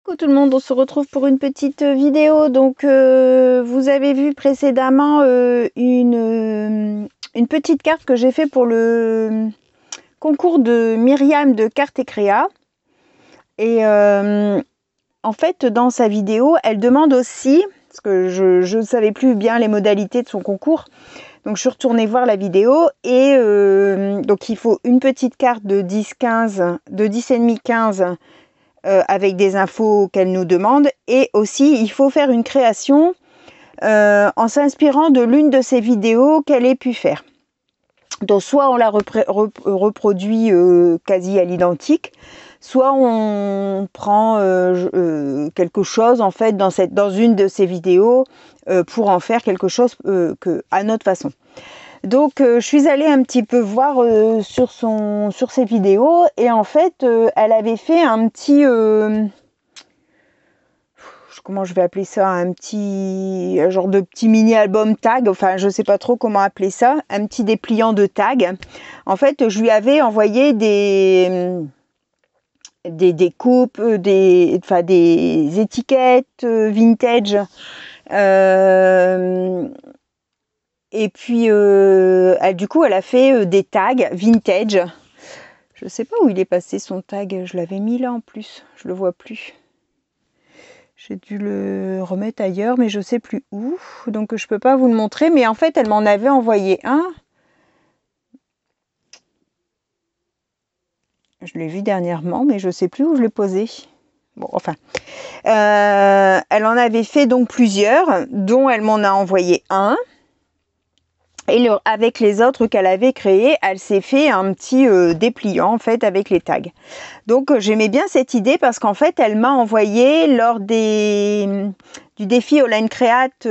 Coucou tout le monde, on se retrouve pour une petite vidéo. Donc vous avez vu précédemment une petite carte que j'ai fait pour le concours de Myriam de Cartes et Créa. Et en fait dans sa vidéo elle demande aussi, parce que je ne savais plus bien les modalités de son concours, donc je suis retournée voir la vidéo et donc il faut une petite carte de 10-15, de 10,5-15 avec des infos qu'elle nous demande, et aussi il faut faire une création en s'inspirant de l'une de ces vidéos qu'elle ait pu faire. Donc soit on la reproduit quasi à l'identique, soit on prend quelque chose en fait dans une de ces vidéos pour en faire quelque chose à notre façon. Donc je suis allée un petit peu voir sur ses vidéos, et en fait elle avait fait un petit comment je vais appeler ça, un genre de petit mini album tag, enfin je sais pas trop comment appeler ça, un petit dépliant de tag. En fait je lui avais envoyé des coupes, des étiquettes vintage, et puis du coup elle a fait des tags vintage. Je sais pas où il est passé son tag, je l'avais mis là en plus, je le vois plus. J'ai dû le remettre ailleurs, mais je sais plus où, donc je peux pas vous le montrer. Mais en fait elle m'en avait envoyé un. Je l'ai vu dernièrement, mais je sais plus où je l'ai posé. Bon, enfin, elle en avait fait donc plusieurs, dont elle m'en a envoyé un. Et avec les autres qu'elle avait créés, elle s'est fait un petit dépliant en fait avec les tags. Donc j'aimais bien cette idée parce qu'en fait elle m'a envoyé lors du défi Online Create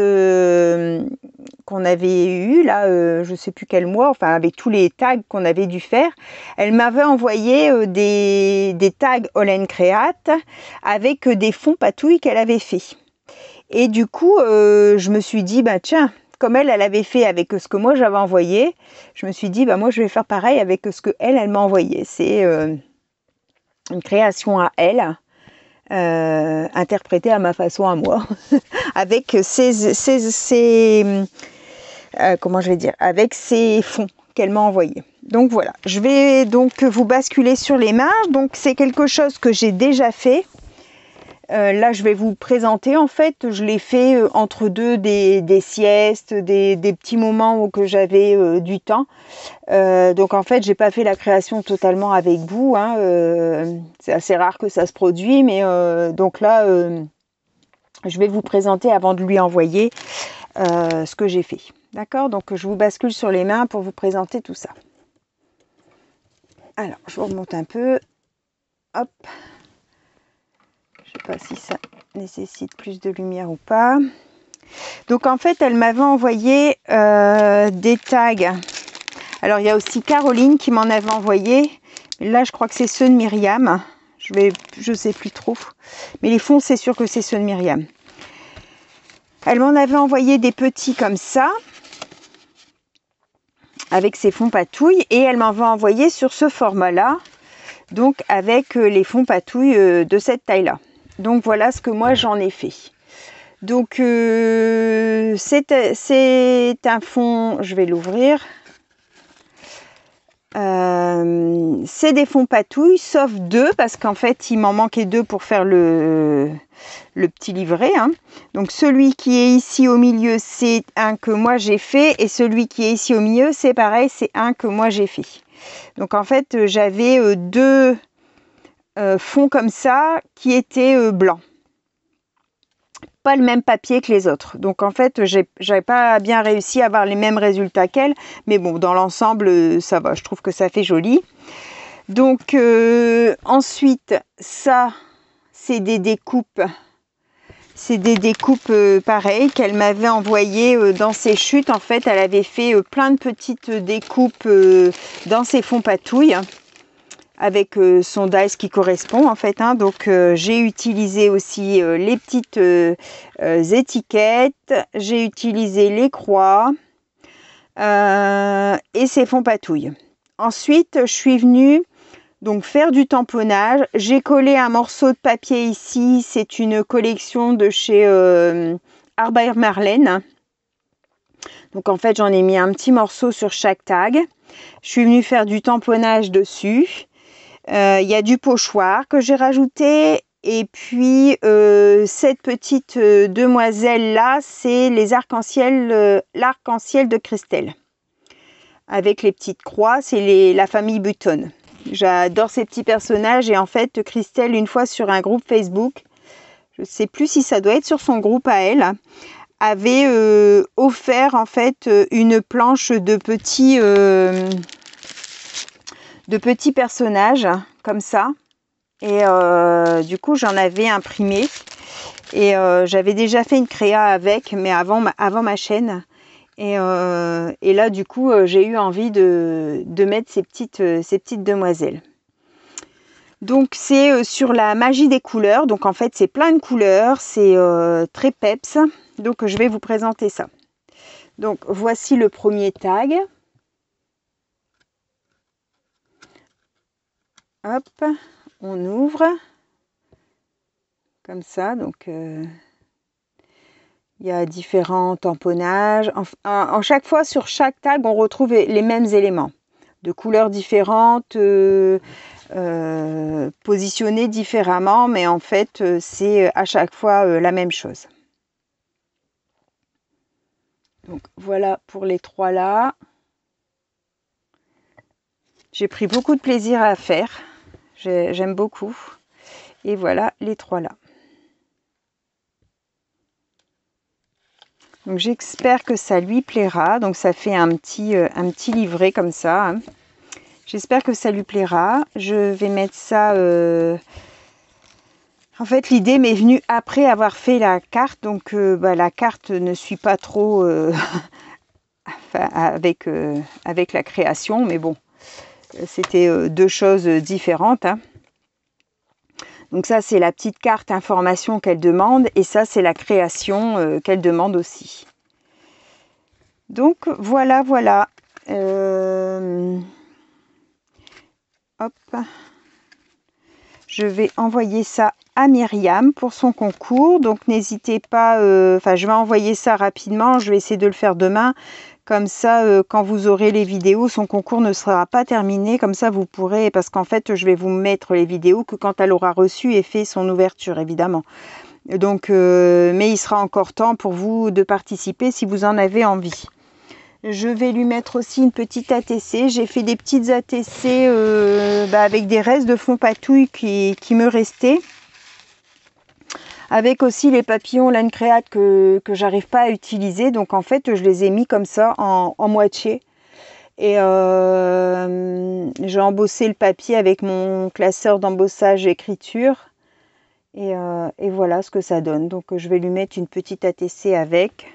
qu'on avait eu là, je sais plus quel mois, enfin avec tous les tags qu'on avait dû faire, elle m'avait envoyé des tags Online Create avec des fonds patouilles qu'elle avait fait. Et du coup je me suis dit bah tiens, comme elle avait fait avec ce que moi j'avais envoyé, je me suis dit bah moi je vais faire pareil avec ce que elle m'a envoyé. C'est une création à elle, interprétée à ma façon à moi, avec comment je vais dire, avec ces fonds qu'elle m'a envoyés. Donc voilà, je vais donc vous basculer sur les mains. Donc c'est quelque chose que j'ai déjà fait. Là je vais vous présenter, en fait je l'ai fait entre deux des siestes, des petits moments où que j'avais du temps, donc en fait j'ai pas fait la création totalement avec vous, hein, c'est assez rare que ça se produit, mais donc là je vais vous présenter avant de lui envoyer ce que j'ai fait, d'accord. Donc je vous bascule sur les mains pour vous présenter tout ça. Alors je vous remonte un peu, hop. Je sais pas si ça nécessite plus de lumière ou pas. Donc en fait elle m'avait envoyé des tags. Alors il y a aussi Caroline qui m'en avait envoyé. Là je crois que c'est ceux de Myriam. Je sais plus trop. Mais les fonds c'est sûr que c'est ceux de Myriam. Elle m'en avait envoyé des petits comme ça, avec ses fonds patouilles, et elle m'en va envoyer sur ce format là, donc avec les fonds patouilles de cette taille là. Donc voilà ce que moi j'en ai fait. Donc c'est un fond, je vais l'ouvrir. C'est des fonds patouilles, sauf deux, parce qu'en fait il m'en manquait deux pour faire le petit livret, hein. Donc celui qui est ici au milieu, c'est un que moi j'ai fait, et celui qui est ici au milieu, c'est pareil, c'est un que moi j'ai fait. Donc en fait j'avais deux fonds comme ça qui étaient blancs, pas le même papier que les autres. Donc en fait j'avais pas bien réussi à avoir les mêmes résultats qu'elle, mais bon dans l'ensemble ça va, je trouve que ça fait joli. Donc ensuite ça c'est des découpes, pareilles qu'elle m'avait envoyées dans ses chutes. En fait elle avait fait plein de petites découpes dans ses fonds patouilles, avec son dice qui correspond en fait, hein. Donc j'ai utilisé aussi les petites étiquettes, j'ai utilisé les croix et ces fonds patouilles. Ensuite je suis venue Donc faire du tamponnage. J'ai collé un morceau de papier ici. C'est une collection de chez Arbeit Marlen. Donc en fait j'en ai mis un petit morceau sur chaque tag. Je suis venue faire du tamponnage dessus. Il y a du pochoir que j'ai rajouté. Et puis cette petite demoiselle là, c'est les arc-en-ciel, l'arc-en-ciel de Christelle. Avec les petites croix, c'est la famille Button. J'adore ces petits personnages et en fait Christelle, une fois sur un groupe Facebook, je ne sais plus si ça doit être sur son groupe à elle, avait offert en fait une planche de petits personnages comme ça. Et du coup j'en avais imprimé et j'avais déjà fait une créa avec, mais avant ma chaîne. Et là du coup j'ai eu envie de mettre ces petites demoiselles. Donc c'est sur la magie des couleurs. Donc en fait c'est plein de couleurs, c'est très peps. Donc je vais vous présenter ça. Donc voici le premier tag. Hop, on ouvre comme ça. Donc il y a différents tamponnages. En chaque fois, sur chaque tag, on retrouve les mêmes éléments, de couleurs différentes, positionnés différemment, mais en fait, c'est à chaque fois la même chose. Donc voilà pour les trois là. J'ai pris beaucoup de plaisir à faire. J'aime beaucoup. Et voilà les trois là. Donc j'espère que ça lui plaira. Donc ça fait un petit livret comme ça. Hein. J'espère que ça lui plaira. Je vais mettre ça... En fait l'idée m'est venue après avoir fait la carte. Donc la carte ne suit pas trop avec la création. Mais bon, c'était deux choses différentes. Hein. Donc ça c'est la petite carte information qu'elle demande et ça c'est la création qu'elle demande aussi. Donc voilà. Hop. Je vais envoyer ça à Myriam pour son concours. Donc n'hésitez pas, je vais envoyer ça rapidement. Je vais essayer de le faire demain. Comme ça, quand vous aurez les vidéos, son concours ne sera pas terminé. Comme ça, vous pourrez, parce qu'en fait, je vais vous mettre les vidéos que quand elle aura reçu et fait son ouverture, évidemment. Donc, mais il sera encore temps pour vous de participer si vous en avez envie. Je vais lui mettre aussi une petite ATC. J'ai fait des petites ATC avec des restes de fond patouille qui me restaient. Avec aussi les papillons laine créate que j'arrive pas à utiliser. Donc en fait, je les ai mis comme ça en moitié. Et j'ai embossé le papier avec mon classeur d'embossage écriture. Et voilà ce que ça donne. Donc je vais lui mettre une petite ATC avec.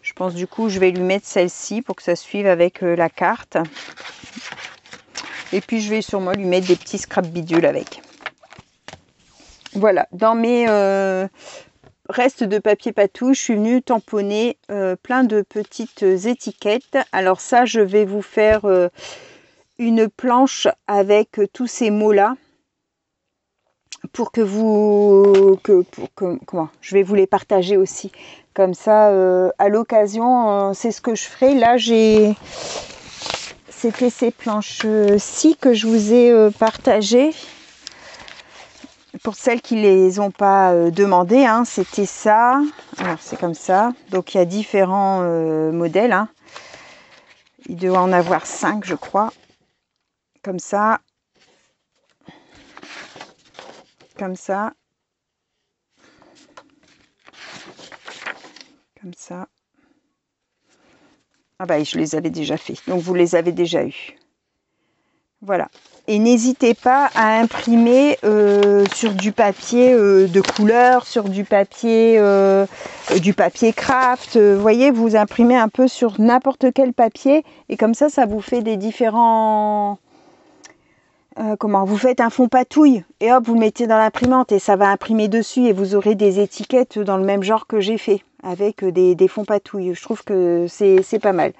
Je pense du coup je vais lui mettre celle-ci pour que ça suive avec la carte. Et puis je vais sûrement lui mettre des petits scrap bidules avec. Voilà, dans mes restes de papier patouille, je suis venue tamponner plein de petites étiquettes. Alors ça, je vais vous faire une planche avec tous ces mots-là pour que vous... comment je vais vous les partager aussi. Comme ça, à l'occasion, c'est ce que je ferai. Là, c'était ces planches-ci que je vous ai partagées. Pour celles qui ne les ont pas demandées, hein, c'était ça. Alors, c'est comme ça. Donc, il y a différents modèles. Hein. Il doit en avoir 5, je crois. Comme ça. Comme ça. Comme ça. Ah bah, je les avais déjà fait. Donc, vous les avez déjà eus. Voilà. Et n'hésitez pas à imprimer sur du papier de couleur, sur du papier craft. Vous voyez, vous imprimez un peu sur n'importe quel papier. Et comme ça, ça vous fait des différents... vous faites un fond patouille et hop, vous le mettez dans l'imprimante et ça va imprimer dessus. Et vous aurez des étiquettes dans le même genre que j'ai fait avec des fonds patouille. Je trouve que c'est pas mal.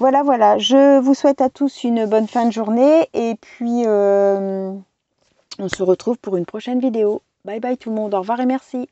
Voilà, voilà. Je vous souhaite à tous une bonne fin de journée. Et puis, on se retrouve pour une prochaine vidéo. Bye bye tout le monde. Au revoir et merci.